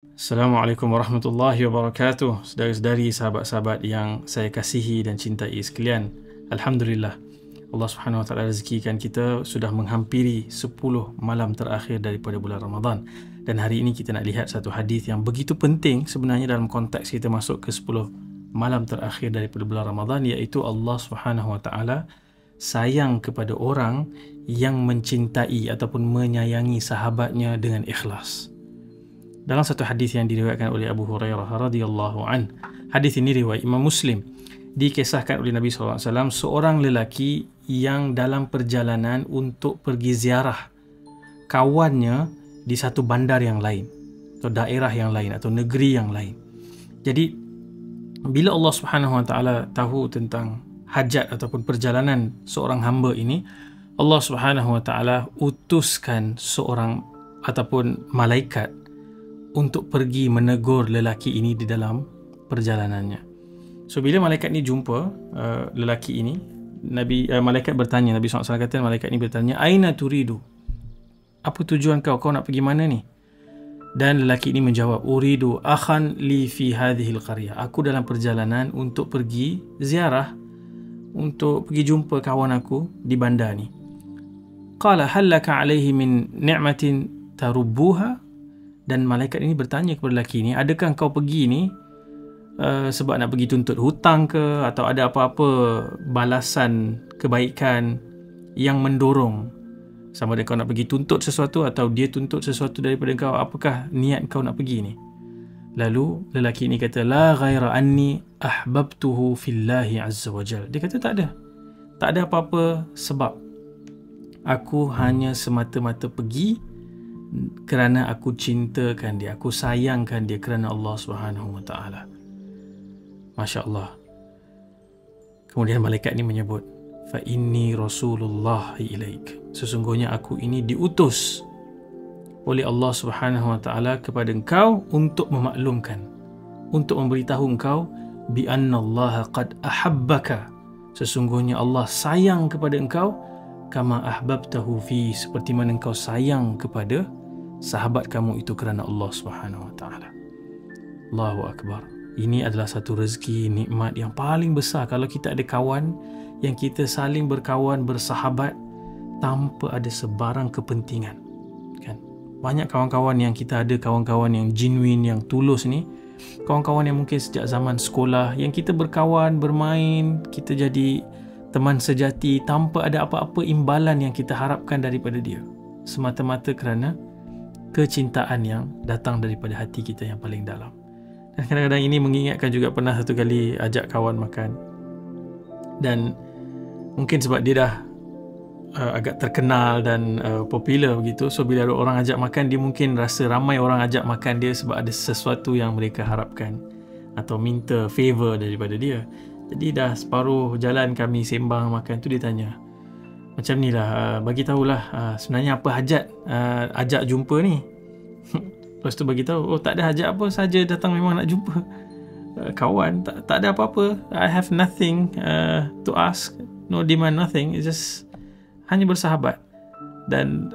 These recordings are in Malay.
Assalamualaikum warahmatullahi wabarakatuh. Saudara-saudari, sahabat-sahabat yang saya kasihi dan cintai sekalian, Alhamdulillah, Allah Subhanahu Wa Taala rezekikan kita sudah menghampiri 10 malam terakhir daripada bulan Ramadan. Dan hari ini kita nak lihat satu hadis yang begitu penting sebenarnya dalam konteks kita masuk ke 10 malam terakhir daripada bulan Ramadan, iaitu Allah Subhanahu Wa Taala sayang kepada orang yang mencintai ataupun menyayangi sahabatnya dengan ikhlas. Dalam satu hadis yang diriwayatkan oleh Abu Hurairah radhiyallahu an, hadis ini riwayat Imam Muslim, dikisahkan oleh Nabi SAW seorang lelaki yang dalam perjalanan untuk pergi ziarah kawannya di satu bandar yang lain atau daerah yang lain atau negeri yang lain. Jadi bila Allah Subhanahu Wa Taala tahu tentang hajat ataupun perjalanan seorang hamba ini, Allah Subhanahu Wa Taala utuskan seorang ataupun malaikat untuk pergi menegur lelaki ini di dalam perjalanannya. So bila malaikat ni jumpa lelaki ini, malaikat bertanya, Nabi SAW kata malaikat ni bertanya, "Aina turidu?" Apa tujuan kau? Kau nak pergi mana ni? Dan lelaki ini menjawab, "Uridu akhan li fi hadhihi al-qaryah." Aku dalam perjalanan untuk pergi ziarah, untuk pergi jumpa kawan aku di bandar ni. Qala hal laka alaihi min ni'matin tarubbuha? Dan malaikat ini bertanya kepada lelaki ini, adakah kau pergi ni sebab nak pergi tuntut hutang ke, atau ada apa-apa balasan kebaikan yang mendorong sama ada kau nak pergi tuntut sesuatu atau dia tuntut sesuatu daripada kau? Apakah niat kau nak pergi ni? Lalu lelaki ini kata, la ghaira anni ahbabtuhu fillahi azza wa jal. Dia kata tak ada apa-apa sebab, aku hanya semata-mata pergi kerana aku cintakan dia, aku sayangkan dia kerana Allah Subhanahu Wa Taala. Masya Allah. Kemudian malaikat ini menyebut, fa inni rasulullah ilaik. Sesungguhnya aku ini diutus oleh Allah Subhanahu Wa Taala kepada engkau untuk memaklumkan, untuk memberitahu engkau bi anna Allah qad ahabbaka. Sesungguhnya Allah sayang kepada engkau kama ahbabtahu fi, seperti mana engkau sayang kepada sahabat kamu itu kerana Allah Subhanahu Wa Taala. Allahu Akbar. Ini adalah satu rezeki, nikmat yang paling besar kalau kita ada kawan yang kita saling berkawan, bersahabat tanpa ada sebarang kepentingan. Kan? Banyak kawan-kawan yang kita ada, kawan-kawan yang genuine, yang tulus ni, kawan-kawan yang mungkin sejak zaman sekolah, yang kita berkawan, bermain, kita jadi teman sejati tanpa ada apa-apa imbalan yang kita harapkan daripada dia, semata-mata kerana kecintaan yang datang daripada hati kita yang paling dalam. Dan kadang-kadang ini mengingatkan juga, pernah satu kali ajak kawan makan, dan mungkin sebab dia dah agak terkenal dan popular begitu, so bila ada orang ajak makan, dia mungkin rasa ramai orang ajak makan dia sebab ada sesuatu yang mereka harapkan atau minta favor daripada dia. Jadi dah separuh jalan kami sembang makan tu, dia tanya macam ni lah, bagi tahulah sebenarnya apa hajat ajak jumpa ni. Lepas tu bagi tahu, oh tak ada hajat apa saja, datang memang nak jumpa kawan, tak ada apa-apa, I have nothing to ask, no demand, nothing, it's just hanya bersahabat. Dan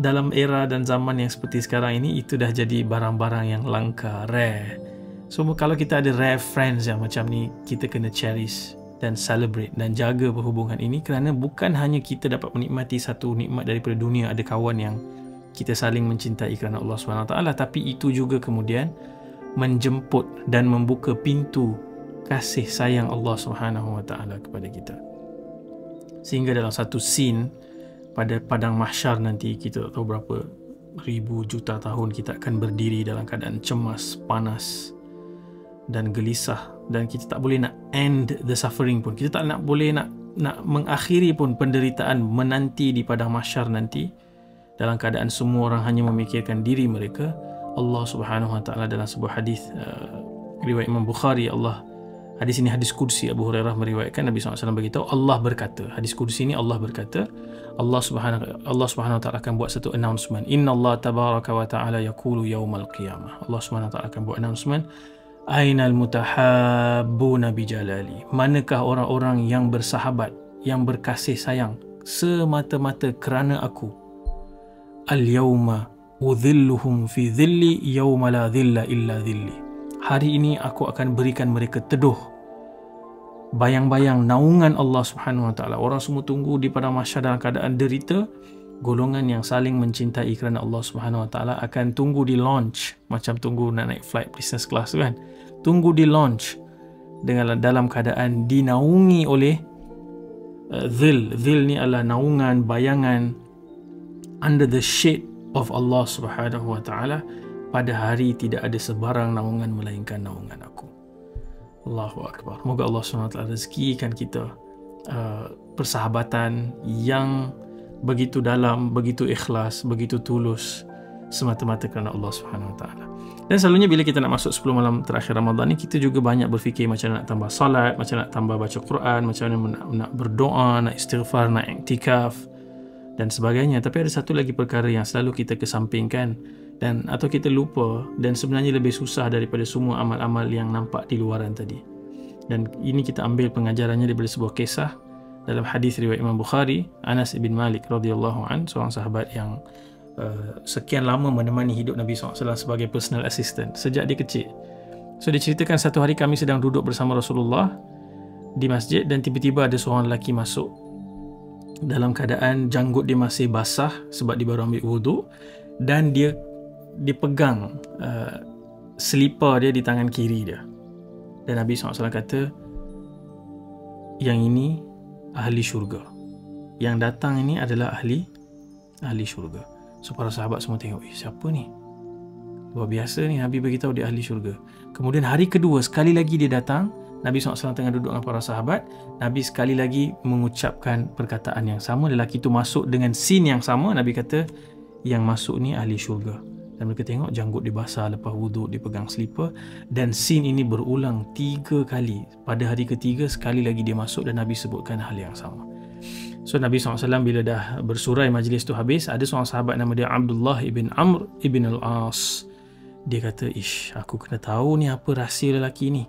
dalam era dan zaman yang seperti sekarang ini, itu dah jadi barang-barang yang langka, rare. So kalau kita ada rare friends yang macam ni, kita kena cherish dan celebrate dan jaga perhubungan ini, kerana bukan hanya kita dapat menikmati satu nikmat daripada dunia, ada kawan yang kita saling mencintai kerana Allah SWT, tapi itu juga kemudian menjemput dan membuka pintu kasih sayang Allah SWT kepada kita. Sehingga dalam satu scene pada padang mahsyar nanti, kita tak tahu berapa ribu juta tahun kita akan berdiri dalam keadaan cemas, panas dan gelisah, dan kita tak boleh nak end the suffering pun, kita tak boleh nak mengakhiri pun penderitaan menanti di padang mahsyar nanti, dalam keadaan semua orang hanya memikirkan diri mereka. Allah Subhanahu Wa Taala dalam sebuah hadis riwayat Imam Bukhari, hadis ini hadis kursi, Abu Hurairah meriwayatkan, Nabi SAW beritahu, Allah berkata, hadis kursi ini Allah berkata, Allah Subhanahu Wa Taala akan buat satu announcement, Inna Allah tabaraka wa ta'ala yaqulu yaumal qiyamah. Allah Subhanahu Wa Taala akan buat announcement, Ainal mutahabbuna bijalali. Manakah orang-orang yang bersahabat, yang berkasih sayang semata-mata kerana aku? Al-yawma udhilluhum fi dhilli yawma la dhilla illa dhilli. Hari ini aku akan berikan mereka teduh, bayang-bayang naungan Allah Subhanahu Wa Taala. Orang semua tunggu di padang mahsyar dalam keadaan derita. Golongan yang saling mencintai kerana Allah Subhanahu Wa Taala akan tunggu di launch, macam tunggu nak naik flight business class kan. Tunggu di launch dengan dalam keadaan dinaungi oleh dhil. Dhil ni adalah naungan, bayangan, under the shade of Allah Subhanahu Wa Taala. Pada hari tidak ada sebarang naungan melainkan naungan aku. Allahu Akbar. Moga Allah Subhanahu Wa Taala rezekikan kita persahabatan yang begitu dalam, begitu ikhlas, begitu tulus, semata-mata kerana Allah Subhanahu Wa Taala. Dan selalunya bila kita nak masuk 10 malam terakhir Ramadan ni, kita juga banyak berfikir macam nak tambah salat, macam nak tambah baca Quran, macam mana nak berdoa, nak istighfar, nak iktikaf dan sebagainya. Tapi ada satu lagi perkara yang selalu kita kesampingkan dan atau kita lupa, dan sebenarnya lebih susah daripada semua amal-amal yang nampak di luaran tadi. Dan ini kita ambil pengajarannya daripada sebuah kisah dalam hadis riwayat Imam Bukhari. Anas bin Malik radhiyallahu an, seorang sahabat yang sekian lama menemani hidup Nabi SAW sebagai personal assistant sejak dia kecil. So dia ceritakan, satu hari kami sedang duduk bersama Rasulullah di masjid dan tiba-tiba ada seorang lelaki masuk dalam keadaan janggut dia masih basah sebab dia baru ambil wuduk, dan dia pegang selipar dia di tangan kiri dia. Dan Nabi SAW kata, yang ini ahli syurga, yang datang ini adalah ahli syurga. So para sahabat semua tengok, siapa ni? Luar biasa ni, Nabi beritahu dia ahli syurga. Kemudian hari kedua sekali lagi dia datang, Nabi SAW tengah duduk dengan para sahabat, Nabi sekali lagi mengucapkan perkataan yang sama. Lelaki itu masuk dengan scene yang sama. Nabi kata, yang masuk ni ahli syurga. Dan mereka tengok janggut dia basah lepas wuduk, dia pegang selipar, dan scene ini berulang 3 kali. Pada hari ketiga sekali lagi dia masuk dan Nabi sebutkan hal yang sama. So Nabi SAW bila dah bersurai majlis tu habis, ada seorang sahabat nama dia Abdullah ibn Amr ibn al-As. Dia kata, aku kena tahu ni apa rahsia lelaki ni.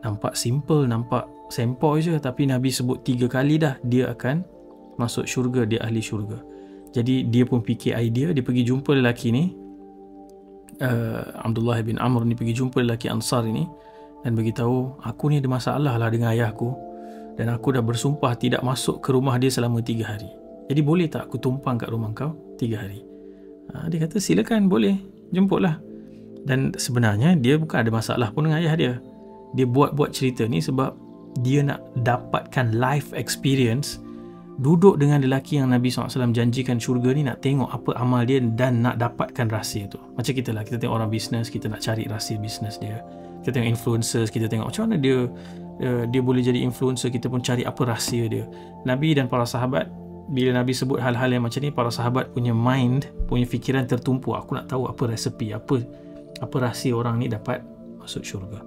Nampak simple, nampak sempoi je, tapi Nabi sebut 3 kali dah dia akan masuk syurga, dia ahli syurga. Jadi dia pun fikir idea, dia pergi jumpa lelaki ni, Abdullah bin Amr ni pergi jumpa lelaki Ansar ini dan beritahu, aku ni ada masalah lah dengan ayahku dan aku dah bersumpah tidak masuk ke rumah dia selama 3 hari. Jadi boleh tak aku tumpang kat rumah kau 3 hari? Dia kata, silakan, boleh, jemputlah. Dan sebenarnya dia bukan ada masalah pun dengan ayah dia. Dia buat cerita ni sebab dia nak dapatkan life experience, duduk dengan lelaki yang Nabi SAW janjikan syurga ni, nak tengok apa amal dia dan nak dapatkan rahsia tu. Macam kita lah, kita tengok orang bisnes, kita nak cari rahsia bisnes dia. Kita tengok influencers, kita tengok macam mana dia boleh jadi influencer, kita pun cari apa rahsia dia. Nabi dan para sahabat, bila Nabi sebut hal-hal yang macam ni, para sahabat punya mind, punya fikiran tertumpu. Aku nak tahu apa resepi, apa rahsia orang ni dapat masuk syurga.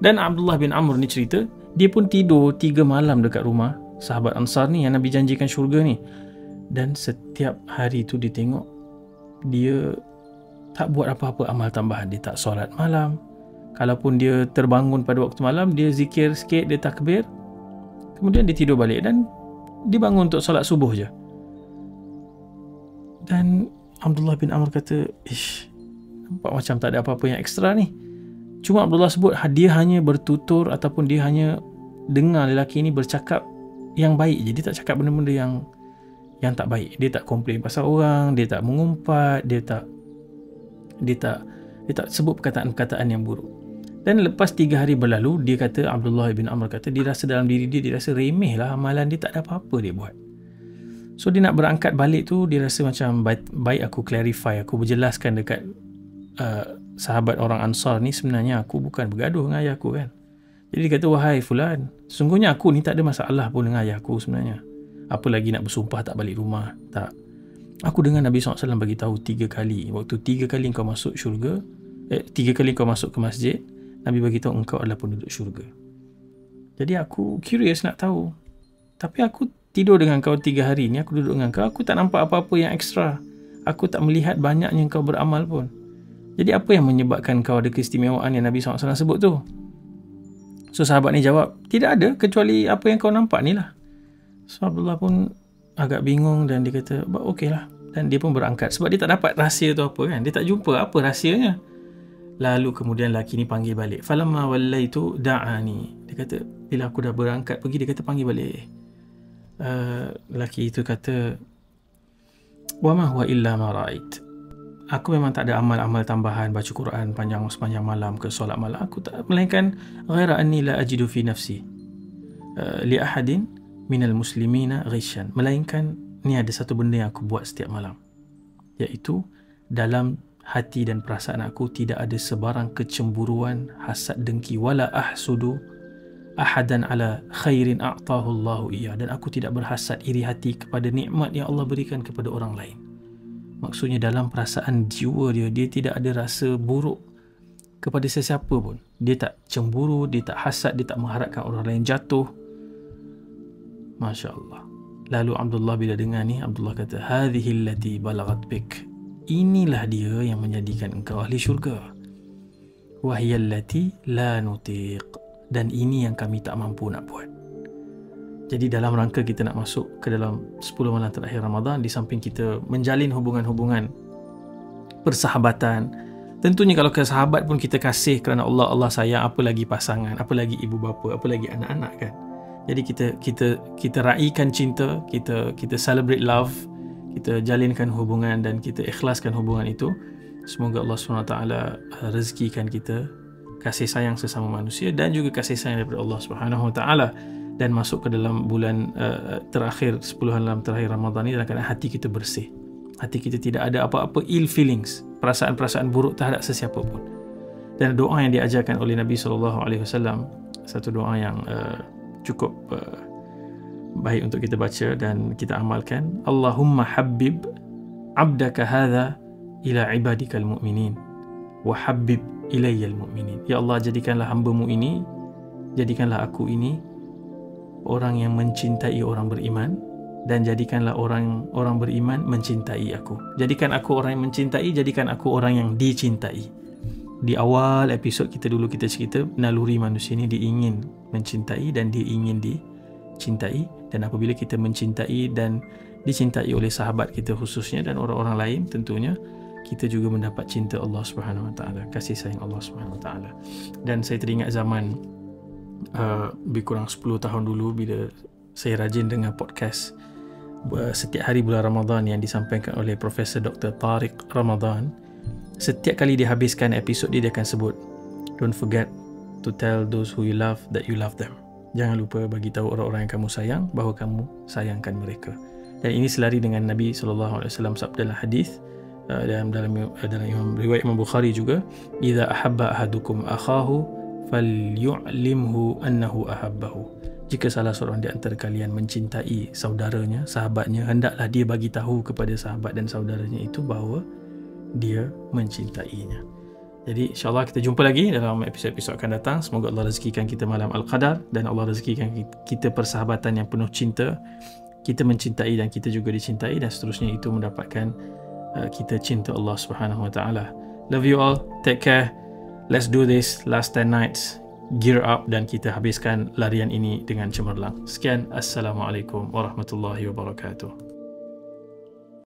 Dan Abdullah bin Amr ni cerita, dia pun tidur 3 malam dekat rumah sahabat Ansar ni yang Nabi janjikan syurga ni. Dan setiap hari tu dia tengok, dia tak buat apa-apa amal tambahan. Dia tak solat malam. Kalaupun dia terbangun pada waktu malam, dia zikir sikit, dia takbir, kemudian dia tidur balik dan dia bangun untuk solat subuh je. Dan Abdullah bin Amr kata, nampak macam tak ada apa-apa yang ekstra ni. Cuma Abdullah sebut, dia hanya bertutur ataupun dia hanya dengar lelaki ni bercakap yang baik je. Dia tak cakap benda-benda yang tak baik. Dia tak komplain pasal orang, dia tak mengumpat, dia tak sebut perkataan-perkataan yang buruk. Dan lepas 3 hari berlalu, dia kata, Abdullah bin Amr kata, dia rasa dalam diri dia rasa remeh lah amalan dia, tak ada apa-apa dia buat. So dia nak berangkat balik tu, dia rasa macam baik aku clarify, aku berjelaskan dekat sahabat orang Ansar ni, sebenarnya aku bukan bergaduh dengan ayahku kan. Jadi dia kata, wahai fulan, sesungguhnya aku ni tak ada masalah pun dengan ayahku sebenarnya. Apa lagi nak bersumpah tak balik rumah, tak. Aku dengar Nabi SAW bagi tahu 3 kali. Waktu 3 kali kau masuk syurga, 3 kali kau masuk ke masjid, Nabi bagi tahu engkau adalah penduduk syurga. Jadi aku curious nak tahu. Tapi aku tidur dengan kau 3 hari ni, aku duduk dengan kau, aku tak nampak apa-apa yang ekstra. Aku tak melihat banyaknya kau beramal pun. Jadi apa yang menyebabkan kau ada keistimewaan yang Nabi SAW sebut tu? So sahabat ni jawab, tidak ada kecuali apa yang kau nampak ni lah. So Abdullah pun agak bingung dan dia kata, okey lah. dan dia pun berangkat sebab dia tak dapat rahsia tu apa kan, dia tak jumpa apa rahsianya. Lalu kemudian lelaki ni panggil balik. Falamma wallaitu da'ani. Dia kata bila aku dah berangkat pergi, dia kata panggil balik. Lelaki itu kata wa ma huwa illa ma ra'ait. Aku memang tak ada amal-amal tambahan, baca Quran sepanjang malam ke solat malam, aku tak, melainkan ghaira anni la ajidu fi nafsi li ahadin minal muslimina ghishan, melainkan ni ada satu benda yang aku buat setiap malam, iaitu dalam hati dan perasaan aku tidak ada sebarang kecemburuan, hasad, dengki, wala ahsudu ahadan ala khairin a'tahu Allahu iya, dan aku tidak berhasad iri hati kepada nikmat yang Allah berikan kepada orang lain. Maksudnya dalam perasaan jiwa dia tidak ada rasa buruk kepada sesiapa pun. Dia tak cemburu, dia tak hasad, dia tak mengharapkan orang lain jatuh. Masya Allah. Lalu Abdullah bila dengar ni, Abdullah kata, hadhihi allati balaghat bik, inilah dia yang menjadikan engkau ahli syurga. Wa hiya allati la nutiq, dan ini yang kami tak mampu nak buat. Jadi dalam rangka kita nak masuk ke dalam 10 malam terakhir Ramadan, di samping kita menjalin hubungan-hubungan persahabatan, tentunya kalau ke sahabat pun kita kasih kerana Allah, Allah sayang, apa lagi pasangan, apa lagi ibu bapa, apa lagi anak-anak kan. Jadi kita raikan cinta, kita celebrate love, kita jalinkan hubungan dan kita ikhlaskan hubungan itu. Semoga Allah SWT rezekikan kita kasih sayang sesama manusia dan juga kasih sayang daripada Allah SWT, dan masuk ke dalam bulan terakhir, 10 malam terakhir Ramadan ini dalam keadaan hati kita bersih. Hati kita tidak ada apa-apa ill feelings, perasaan-perasaan buruk terhadap sesiapa pun. Dan doa yang diajarkan oleh Nabi SAW, satu doa yang cukup baik untuk kita baca dan kita amalkan. Allahumma habbib abdaka hadha ila ibadikal mu'minin wa habbib ilayyal mu'minin. Ya Allah, jadikanlah hamba-Mu ini, jadikanlah aku ini orang yang mencintai orang beriman, dan jadikanlah orang beriman mencintai aku. Jadikan aku orang yang mencintai, jadikan aku orang yang dicintai. Di awal episod kita dulu kita cerita naluri manusia ni, dia ingin mencintai dan dia ingin dicintai, dan apabila kita mencintai dan dicintai oleh sahabat kita khususnya dan orang-orang lain, tentunya kita juga mendapat cinta Allah Subhanahu Wa Taala, kasih sayang Allah Subhanahu Wa Taala. Dan saya teringat zaman lebih kurang 10 tahun dulu bila saya rajin dengar podcast setiap hari bulan Ramadan yang disampaikan oleh Profesor Dr. Tariq Ramadan. Setiap kali dia habiskan episod dia akan sebut, don't forget to tell those who you love that you love them. Jangan lupa bagi tahu orang-orang yang kamu sayang bahawa kamu sayangkan mereka. Dan ini selari dengan Nabi SAW sabda dalam hadis dalam riwayat Imam Bukhari juga, idza ahabba ahadukum akhahu falyu'limhu annahu ahabbahu. Jika salah seorang di antara kalian mencintai saudaranya, sahabatnya, hendaklah dia bagi tahu kepada sahabat dan saudaranya itu bahawa dia mencintainya. Jadi insyaAllah kita jumpa lagi dalam episod-episod akan datang. Semoga Allah rezekikan kita malam Al-Qadar dan Allah rezekikan kita persahabatan yang penuh cinta, kita mencintai dan kita juga dicintai, dan seterusnya itu mendapatkan kita cinta Allah Subhanahu Wa Taala. Love you all, take care. Let's do this last 10 nights. Gear up dan kita habiskan larian ini dengan cemerlang. Sekian, Assalamualaikum warahmatullahi wabarakatuh.